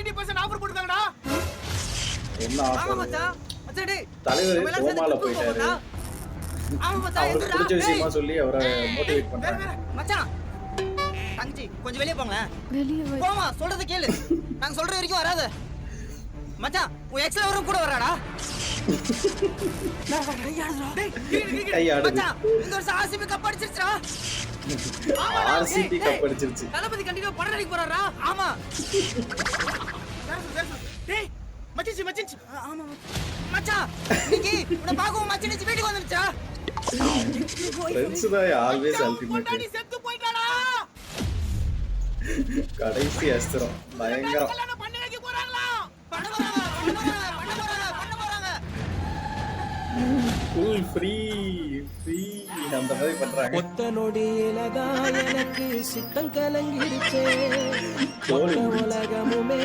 90% offer கொடுத்தாங்கடா. என்ன offer மச்சான் மச்சான் டேய் தலைவர் கோமால போயிட்டாரு ஆமா மச்சான் அவருக்கு பிடிச்ச விஷயமா சொல்லி அவரை மோட்டிவேட் பண்றாங்க மச்சான் தங்கச்சி கொஞ்சம் வெளிய போங்க வெளிய வா. போமா சொல்றது கேளு நாங்க சொல்ற வரைக்கும் வராத மச்சான் உன் எக்ஸ்ல வரும் கூட வராடா கையாடுது மச்சான் இந்த வருஷம் ஆர்சிபி கப் அடிச்சிருச்சுடா ஆர்சிபி கப் அடிச்சிருச்சு தளபதி கண்டிப்பா படம் நடிக்க போறாரா ஆமா டேய் மச்சிச்சு. ஆமா மச்சான் இன்னைக்கு உன்னை பாக்கவும் மச்சான் வீட்டுக்கு வந்துருச்சா ஃப்ரெண்ட்ஸ் தான் ஆல்வேஸ் அல்டிமேட் பொண்டாட்டி செத்து போயிட்டாடா. கடைசி அஸ்திரம் பயங்கரம் கல்யாணம் பண்ணி வைக்க போறாங்களா? பண்ண போறாங்க ஃபுல் ஃப்ரீ அந்த மாதிரி பண்றாங்க ஒத்த நொடியிலதான் எனக்கு சித்தம் கலங்கிடுச்சே தோல் உலகமுமே